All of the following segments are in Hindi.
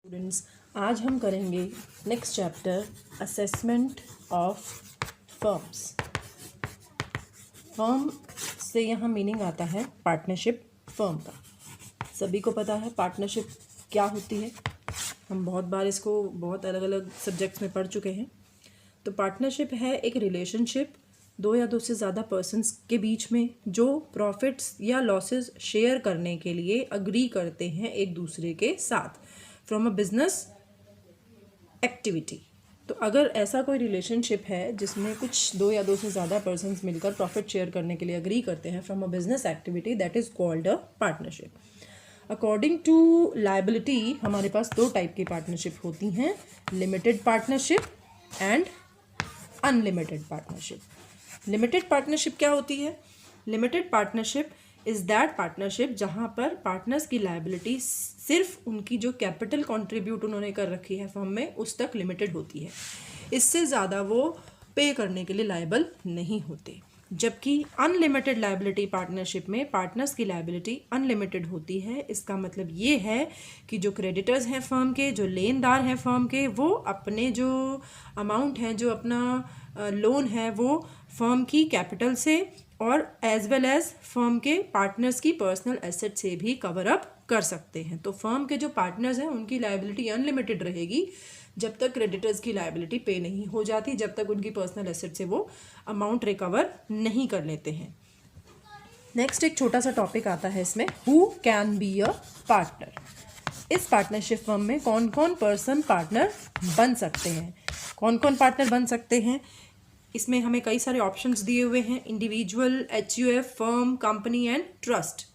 स्टूडेंट्स, आज हम करेंगे next chapter assessment of firms. Firm से यहाँ मीनिंग आता है पार्टनरशिप फर्म का। सभी को पता है पार्टनरशिप क्या होती है, हम बहुत बार इसको बहुत अलग अलग सब्जेक्ट्स में पढ़ चुके हैं। तो पार्टनरशिप है एक रिलेशनशिप दो या दो से ज़्यादा पर्सन्स के बीच में जो प्रॉफिट्स या लॉसेस शेयर करने के लिए अग्री करते हैं एक दूसरे के साथ फ्रॉम अ बिजनेस एक्टिविटी। तो अगर ऐसा कोई रिलेशनशिप है जिसमें कुछ दो या दो से ज़्यादा पर्सन्स मिलकर प्रॉफिट शेयर करने के लिए अग्री करते हैं from a business activity, that is called a partnership. According to liability हमारे पास दो टाइप की पार्टनरशिप होती हैं, limited partnership and unlimited partnership. Limited partnership क्या होती है? Limited partnership is that partnership जहाँ पर पार्टनर्स की लायबिलिटी सिर्फ उनकी जो कैपिटल कंट्रीब्यूट उन्होंने कर रखी है फर्म में उस तक लिमिटेड होती है, इससे ज़्यादा वो पे करने के लिए लायबल नहीं होते। जबकि अनलिमिटेड लायबिलिटी पार्टनरशिप में पार्टनर्स की लायबिलिटी अनलिमिटेड होती है। इसका मतलब ये है कि जो क्रेडिटर्स हैं फर्म के, जो लेनदार हैं फर्म के, वो अपने जो अमाउंट हैं, जो अपना लोन है, वो फर्म की कैपिटल से और एज वेल एज फर्म के पार्टनर्स की पर्सनल एसेट से भी कवर अप कर सकते हैं। तो फर्म के जो पार्टनर्स हैं उनकी लायबिलिटी अनलिमिटेड रहेगी जब तक क्रेडिटर्स की लायबिलिटी पे नहीं हो जाती, जब तक उनकी पर्सनल एसेट से वो अमाउंट रिकवर नहीं कर लेते हैं। नेक्स्ट एक छोटा सा टॉपिक आता है इसमें, who can be a partner. इस पार्टनरशिप फर्म में कौन कौन पर्सन पार्टनर बन सकते हैं? कौन कौन पार्टनर बन सकते हैं? इसमें हमें कई सारे ऑप्शंस दिए हुए हैं, individual, HUF, firm, company and trust.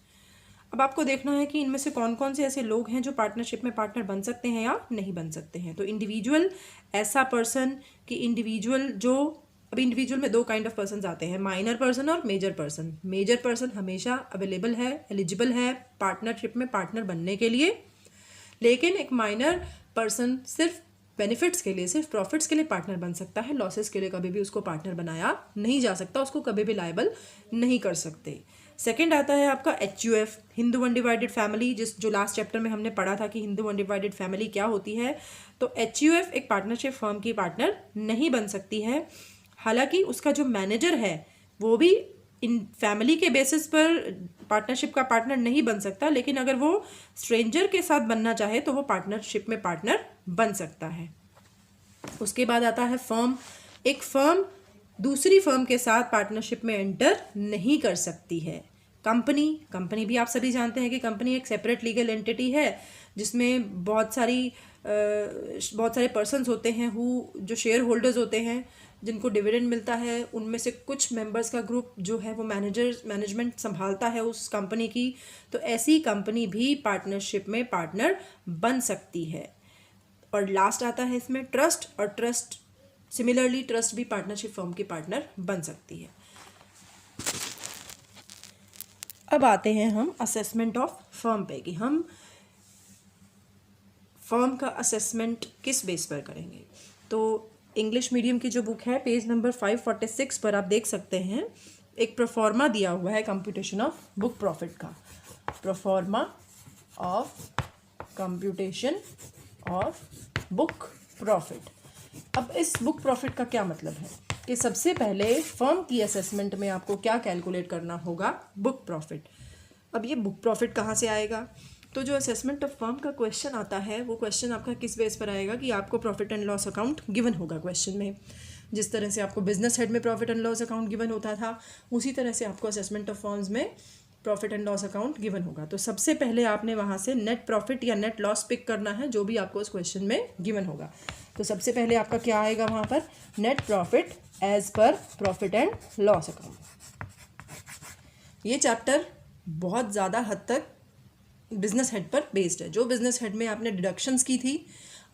अब आपको देखना है कि इनमें से कौन कौन से ऐसे लोग हैं जो पार्टनरशिप में पार्टनर बन सकते हैं या नहीं बन सकते हैं। तो इंडिविजुअल ऐसा पर्सन कि इंडिविजुअल जो, अब इंडिविजुअल में दो काइंड ऑफ पर्सन आते हैं, माइनर पर्सन और मेजर पर्सन। मेजर पर्सन हमेशा अवेलेबल है, एलिजिबल है पार्टनरशिप में पार्टनर बनने के लिए, लेकिन एक माइनर पर्सन सिर्फ बेनिफिट्स के लिए, सिर्फ प्रॉफिट्स के लिए पार्टनर बन सकता है, लॉसेस के लिए कभी भी उसको पार्टनर बनाया नहीं जा सकता, उसको कभी भी लायबल नहीं कर सकते। सेकंड आता है आपका एचयूएफ, हिंदू अनडिवाइडेड फैमिली, जो लास्ट चैप्टर में हमने पढ़ा था कि हिंदू अनडिवाइडेड फैमिली क्या होती है। तो एचयूएफ एक पार्टनरशिप फर्म की पार्टनर नहीं बन सकती है। हालांकि उसका जो मैनेजर है वो भी इन फैमिली के बेसिस पर पार्टनरशिप का पार्टनर नहीं बन सकता, लेकिन अगर वो स्ट्रेंजर के साथ बनना चाहे तो वो पार्टनरशिप में पार्टनर बन सकता है। उसके बाद आता है फर्म। एक फर्म दूसरी फर्म के साथ पार्टनरशिप में एंटर नहीं कर सकती है। कंपनी भी आप सभी जानते हैं कि कंपनी एक सेपरेट लीगल एंटिटी है जिसमें बहुत सारे पर्सन्स होते हैं जो शेयर होल्डर्स होते हैं, जिनको डिविडेंड मिलता है, उनमें से कुछ मेंबर्स का ग्रुप जो है वो मैनेजमेंट संभालता है उस कंपनी की। तो ऐसी कंपनी भी पार्टनरशिप में पार्टनर बन सकती है। और लास्ट आता है इसमें ट्रस्ट, और ट्रस्ट सिमिलरली ट्रस्ट भी पार्टनरशिप फर्म की पार्टनर बन सकती है। अब आते हैं हम असेसमेंट ऑफ फर्म पे कि हम फर्म का असेसमेंट किस बेस पर करेंगे। तो इंग्लिश मीडियम की जो बुक है पेज नंबर 546 पर आप देख सकते हैं, एक प्रोफॉर्मा दिया हुआ है कंप्यूटेशन ऑफ बुक प्रॉफिट का। Proforma of computation of book profit. अब इस बुक प्रॉफिट का क्या मतलब है कि सबसे पहले फर्म की असेसमेंट में आपको क्या कैलकुलेट करना होगा? Book profit. अब ये बुक प्रॉफिट कहाँ से आएगा? तो जो असेसमेंट ऑफ फर्म का क्वेश्चन आता है वो क्वेश्चन आपका किस बेस पर आएगा कि आपको profit and loss account given होगा क्वेश्चन में। जिस तरह से आपको बिजनेस हेड में profit and loss account given होता था, उसी तरह से आपको असेसमेंट ऑफ फर्म्स में profit and loss account given होगा। तो सबसे पहले आपने वहाँ से नेट प्रॉफिट या नेट लॉस पिक करना है जो भी आपको इस क्वेश्चन में गिवन होगा। तो सबसे पहले आपका क्या आएगा वहाँ पर? Net profit as per profit and loss account. ये चैप्टर बहुत ज़्यादा हद तक बिजनेस हेड पर बेस्ड है। जो बिजनेस हेड में आपने डिडक्शंस की थी,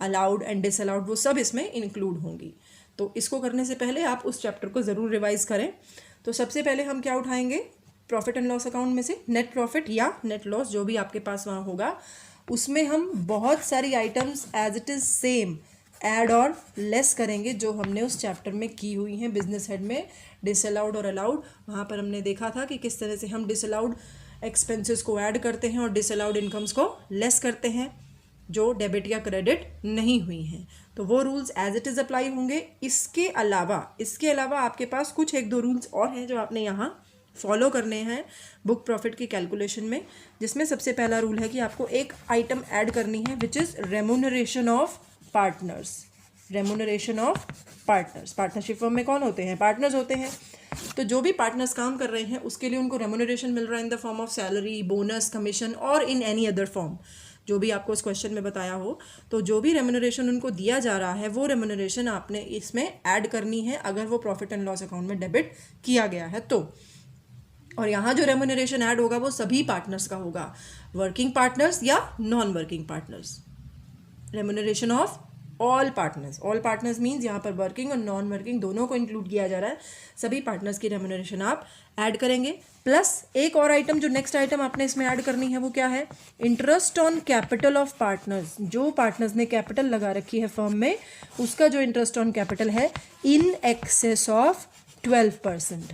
अलाउड एंड डिसअलाउड, वो सब इसमें इंक्लूड होंगी। तो इसको करने से पहले आप उस चैप्टर को ज़रूर रिवाइज करें। तो सबसे पहले हम क्या उठाएंगे? प्रॉफिट एंड लॉस अकाउंट में से नेट प्रॉफिट या नेट लॉस जो भी आपके पास वहाँ होगा, उसमें हम बहुत सारी items as it is same add और लेस करेंगे जो हमने उस चैप्टर में की हुई हैं बिजनेस हेड में। डिसअलाउड और अलाउड, वहाँ पर हमने देखा था कि किस तरह से हम डिसअलाउड एक्सपेंसेस को ऐड करते हैं और डिसअलाउड इनकम्स को लेस करते हैं। जो डेबिट या क्रेडिट नहीं हुई हैं, तो वो rules as it is apply होंगे। इसके अलावा आपके पास कुछ एक दो रूल्स और हैं जो आपने यहाँ फॉलो करने हैं बुक प्रॉफिट की कैलकुलेशन में, जिसमें सबसे पहला रूल है कि आपको एक आइटम ऐड करनी है which is remuneration of partners. Remuneration of partners, partnership firm में कौन होते हैं? पार्टनर्स होते हैं। तो जो भी पार्टनर्स काम कर रहे हैं उसके लिए उनको रेम्यूनरेशन मिल रहा है in the form of salary, bonus, commission और इन एनी अदर फॉर्म, जो भी आपको इस क्वेश्चन में बताया हो। तो जो भी रेम्यूनरेशन उनको दिया जा रहा है वो रेम्यूनरेशन आपने इसमें ऐड करनी है अगर वो प्रॉफिट एंड लॉस अकाउंट में डेबिट किया गया है तो। और यहाँ जो रेम्यूनरेशन ऐड होगा वो सभी पार्टनर्स का होगा, वर्किंग पार्टनर्स या non working partners. Remuneration of all partners means यहाँ पर वर्किंग और नॉन वर्किंग दोनों को इंक्लूड किया जा रहा है। सभी पार्टनर्स की रेम्यूनरेशन आप ऐड करेंगे। प्लस एक और आइटम, जो नेक्स्ट आइटम आपने इसमें ऐड करनी है वो क्या है? Interest on capital of partners. जो पार्टनर्स ने कैपिटल लगा रखी है फर्म में, उसका जो इंटरेस्ट ऑन कैपिटल है इन एक्सेस ऑफ 12%।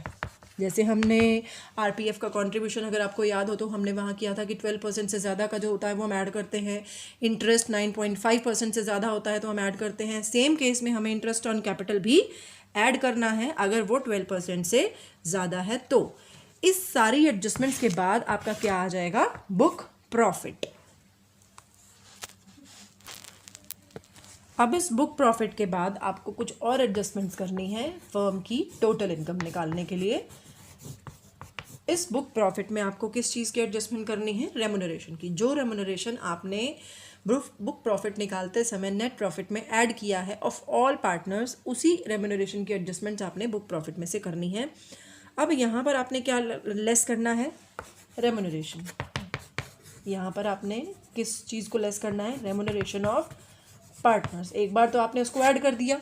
जैसे हमने आरपीएफ का कंट्रीब्यूशन अगर आपको याद हो तो हमने वहाँ किया था कि 12% से ज़्यादा का जो होता है वो हम ऐड करते हैं। इंटरेस्ट 9.5% से ज़्यादा होता है तो हम ऐड करते हैं। सेम केस में हमें इंटरेस्ट ऑन कैपिटल भी ऐड करना है अगर वो 12% से ज़्यादा है तो। इस सारी एडजस्टमेंट्स के बाद आपका क्या आ जाएगा? Book profit. अब इस बुक प्रॉफिट के बाद आपको कुछ और एडजस्टमेंट्स करनी है फर्म की टोटल इनकम निकालने के लिए। इस बुक प्रॉफिट में आपको किस चीज़ की एडजस्टमेंट करनी है? रेम्यूनरेशन की। जो रेम्यूनरेशन आपने बुक प्रॉफिट निकालते समय नेट प्रॉफिट में ऐड किया है ऑफ ऑल पार्टनर्स, उसी रेम्यूनरेशन की एडजस्टमेंट्स आपने बुक प्रॉफिट में से करनी है। अब यहाँ पर आपने क्या लेस करना है? रेम्यूनरेशन। यहाँ पर आपने किस चीज़ को लेस करना है? Remuneration of partners. एक बार तो आपने उसको ऐड कर दिया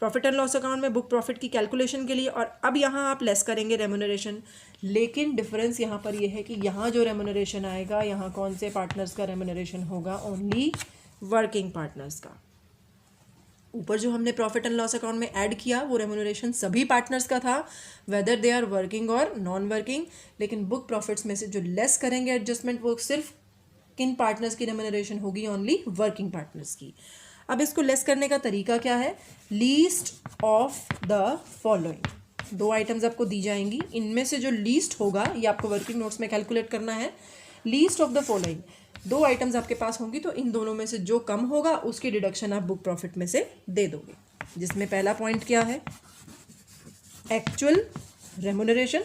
प्रॉफिट एंड लॉस अकाउंट में बुक प्रॉफिट की कैलकुलेशन के लिए, और अब यहाँ आप लेस करेंगे रेम्यूनरेशन। लेकिन डिफरेंस यहाँ पर ये है कि यहाँ जो रेम्यूनरेशन आएगा, यहाँ कौन से पार्टनर्स का रेम्यूनरेशन होगा? ओनली वर्किंग पार्टनर्स का। ऊपर जो हमने प्रॉफिट एंड लॉस अकाउंट में ऐड किया वो रेम्यूनरेशन सभी पार्टनर्स का था, वेदर दे आर वर्किंग और नॉन वर्किंग। लेकिन बुक प्रॉफिट्स में से जो लेस करेंगे एडजस्टमेंट, वो सिर्फ किन पार्टनर्स की रेम्यूनरेशन होगी? ओनली वर्किंग पार्टनर्स की। अब इसको लेस करने का तरीका क्या है? Least of the following. दो आइटम्स आपको दी जाएंगी, इनमें से जो लीस्ट होगा ये आपको वर्किंग नोट्स में कैलकुलेट करना है। लीस्ट ऑफ द फॉलोइंग, दो आइटम्स आपके पास होंगी तो इन दोनों में से जो कम होगा उसकी डिडक्शन आप बुक प्रॉफिट में से दे दोगे। जिसमें पहला पॉइंट क्या है? Actual remuneration.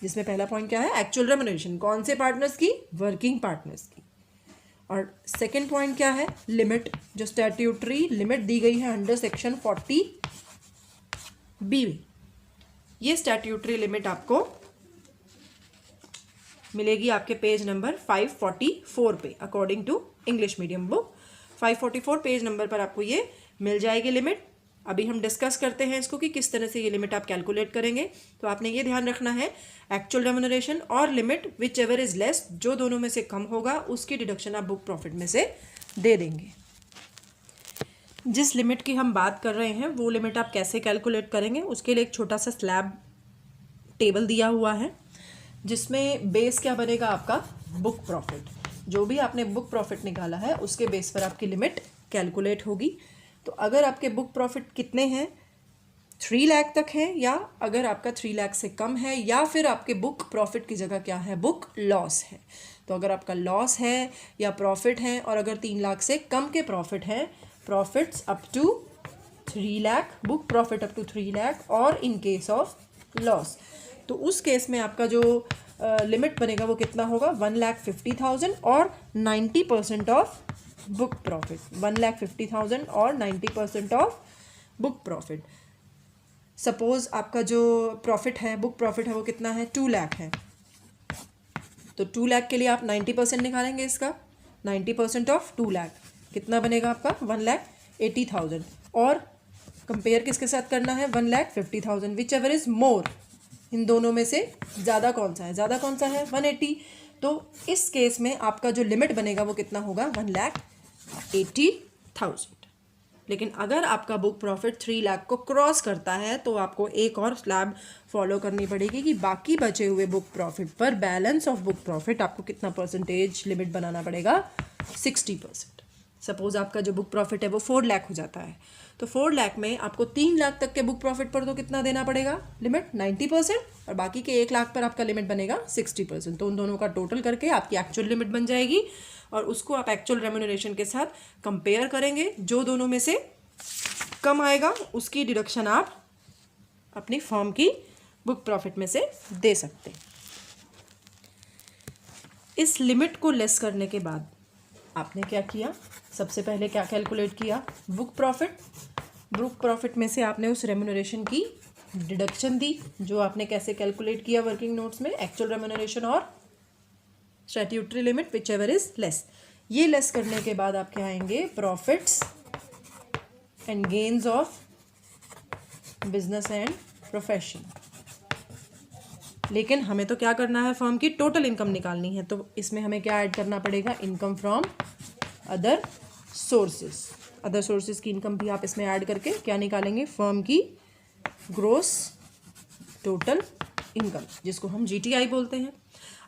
जिसमें पहला पॉइंट क्या है? Actual remuneration. कौन से पार्टनर्स की? वर्किंग पार्टनर्स की। और सेकेंड पॉइंट क्या है? लिमिट। जो स्टैट्यूटरी लिमिट दी गई है अंडर सेक्शन 40B। ये स्टैट्यूटरी लिमिट आपको मिलेगी आपके पेज नंबर 544 पे, according to English medium book. 544 page number पर आपको ये मिल जाएगी लिमिट। अभी हम डिस्कस करते हैं इसको कि किस तरह से ये लिमिट आप कैलकुलेट करेंगे। तो आपने ये ध्यान रखना है, एक्चुअल रेम्यूनरेशन और limit which ever is less, जो दोनों में से कम होगा उसकी डिडक्शन आप बुक प्रॉफिट में से दे देंगे। जिस लिमिट की हम बात कर रहे हैं वो लिमिट आप कैसे कैलकुलेट करेंगे, उसके लिए एक छोटा सा स्लैब टेबल दिया हुआ है, जिसमें बेस क्या बनेगा? आपका बुक प्रॉफिट। जो भी आपने बुक प्रॉफिट निकाला है उसके बेस पर आपकी लिमिट कैलकुलेट होगी। तो अगर आपके बुक प्रॉफिट कितने हैं? 3 लाख तक है, या अगर आपका 3 लाख से कम है, या फिर आपके बुक प्रॉफिट की जगह क्या है? बुक लॉस है। तो अगर आपका लॉस है या प्रॉफिट है, और अगर 3 लाख से कम के प्रॉफिट हैं, profits up to 3 lakh, book profit up to 3 lakh, और इन केस ऑफ लॉस, तो उस केस में आपका जो लिमिट बनेगा वो कितना होगा? 1,50,000 और 90% ऑफ बुक प्रॉफिट। 1,50,000 और 90% ऑफ बुक प्रॉफिट। सपोज आपका जो प्रॉफिट है, बुक प्रॉफिट है, वो कितना है? 2 लाख है। तो 2 लाख के लिए आप 90% निकालेंगे इसका। 90% ऑफ 2 लाख कितना बनेगा आपका? 1,80,000। और कंपेयर किसके साथ करना है? 1,50,000, विच एवर इज मोर। इन दोनों में से ज़्यादा कौन सा है? ज़्यादा कौन सा है? 180। तो इस केस में आपका जो लिमिट बनेगा वो कितना होगा? 1,80,000। लेकिन अगर आपका बुक प्रॉफिट 3 लाख को क्रॉस करता है तो आपको एक और स्लैब फॉलो करनी पड़ेगी कि बाकी बचे हुए बुक प्रॉफिट पर बैलेंस ऑफ बुक प्रॉफिट आपको कितना परसेंटेज लिमिट बनाना पड़ेगा? 60%। सपोज आपका जो बुक प्रॉफिट है वो 4 लाख हो जाता है, तो 4 लाख में आपको 3 लाख तक के बुक प्रॉफिट पर तो कितना देना पड़ेगा लिमिट 90%, और बाकी के 1 लाख पर आपका लिमिट बनेगा 60%। तो उन दोनों का टोटल करके आपकी एक्चुअल लिमिट बन जाएगी, और उसको आप एक्चुअल रेम्यूनरेशन के साथ कंपेयर करेंगे। जो दोनों में से कम आएगा उसकी डिडक्शन आप अपनी फर्म की बुक प्रॉफिट में से दे सकते हैं। इस लिमिट को लेस करने के बाद आपने क्या किया, सबसे पहले क्या कैलकुलेट किया, बुक प्रॉफिट। बुक प्रॉफिट में से आपने उस रेम्यूनरेशन की डिडक्शन दी, जो आपने कैसे कैलकुलेट किया वर्किंग नोट्स में, एक्चुअल रेम्यूनरेशन और statutory limit which ever is less. ये लेस करने के बाद आप क्या आएंगे, profits and gains of business and profession. लेकिन हमें तो क्या करना है, फर्म की टोटल इनकम निकालनी है, तो इसमें हमें क्या ऐड करना पड़ेगा, income from other sources. Other sources की इनकम भी आप इसमें ऐड करके क्या निकालेंगे, फर्म की ग्रोस टोटल इनकम, जिसको हम जीटीआई बोलते हैं।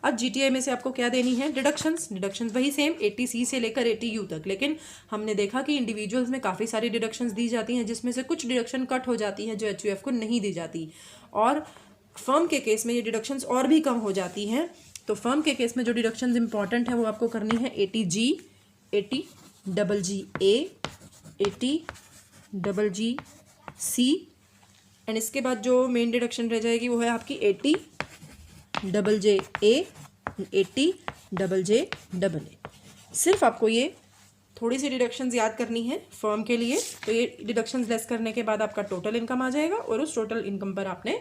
अब जीटीआई में से आपको क्या देनी है, डिडक्शंस। डिडक्शंस वही सेम 80C से लेकर 80U तक, लेकिन हमने देखा कि इंडिविजुअल्स में काफ़ी सारी डिडक्शंस दी जाती हैं, जिसमें से कुछ डिडक्शन कट हो जाती हैं जो एचयूएफ को नहीं दी जाती, और फर्म के केस में ये डिडक्शंस और भी कम हो जाती हैं। तो फर्म के केस में जो डिडक्शंस इंपॉर्टेंट है वो आपको करनी है 80G, 80GA, 80GC, एंड इसके बाद जो मेन डिडक्शन रह जाएगी वो है आपकी 80JA, 80JAA। सिर्फ आपको ये थोड़ी सी डिडक्शंस याद करनी है फर्म के लिए। तो ये डिडक्शंस लेस करने के बाद आपका टोटल इनकम आ जाएगा, और उस टोटल इनकम पर आपने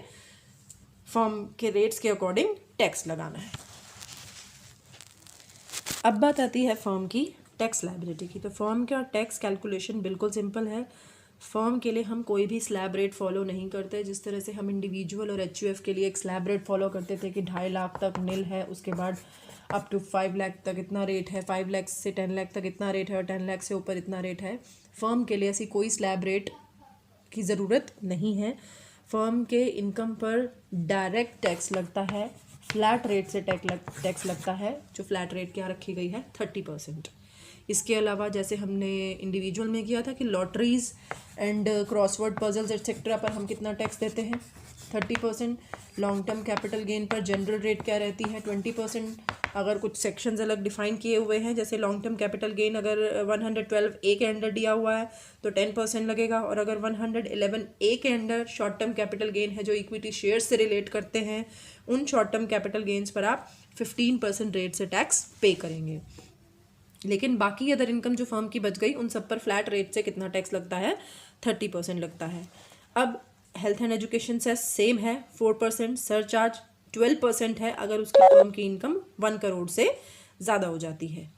फर्म के रेट्स के अकॉर्डिंग टैक्स लगाना है। अब बात आती है फर्म की टैक्स लायबिलिटी की। तो फर्म का टैक्स कैलकुलेशन बिल्कुल सिंपल है। फर्म के लिए हम कोई भी स्लैब रेट फॉलो नहीं करते, जिस तरह से हम इंडिविजुअल और एचयूएफ के लिए एक स्लैब रेट फॉलो करते थे कि 2.5 लाख तक निल है, उसके बाद अप टू 5 लाख तक इतना रेट है, 5 लाख से 10 लाख तक इतना रेट है, और 10 लाख से ऊपर इतना रेट है। फर्म के लिए ऐसी कोई स्लैब रेट की ज़रूरत नहीं है। फर्म के इनकम पर डायरेक्ट टैक्स लगता है, फ्लैट रेट से टैक्स लगता है, जो फ्लैट रेट क्या रखी गई है 30%। इसके अलावा जैसे हमने इंडिविजुअल में किया था कि लॉटरीज़ एंड क्रॉसवर्ड पजल्स एक्सेट्रा पर हम कितना टैक्स देते हैं 30%। लॉन्ग टर्म कैपिटल गेन पर जनरल रेट क्या रहती है 20%। अगर कुछ सेक्शंस अलग डिफाइन किए हुए हैं, जैसे लॉन्ग टर्म कैपिटल गेन अगर 112A के अंडर दिया हुआ है तो 10% लगेगा, और अगर 111A के under short term capital gain है जो इक्विटी शेयर से रिलेट करते हैं, उन शॉर्ट टर्म कैपिटल गेन्स पर आप 15% रेट से टैक्स पे करेंगे। लेकिन बाकी अदर इनकम जो फर्म की बच गई उन सब पर फ्लैट रेट से कितना टैक्स लगता है 30% लगता है। अब हेल्थ एंड एजुकेशन से सेम है 4%, सरचार्ज 12% है अगर उसकी फर्म की इनकम 1 करोड़ से ज़्यादा हो जाती है।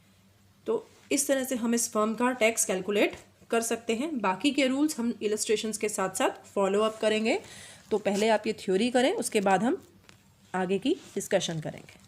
तो इस तरह से हम इस फर्म का टैक्स कैलकुलेट कर सकते हैं। बाकी के रूल्स हम इलस्ट्रेशंस के साथ साथ फॉलो अप करेंगे। तो पहले आप ये थ्योरी करें, उसके बाद हम आगे की डिस्कशन करेंगे।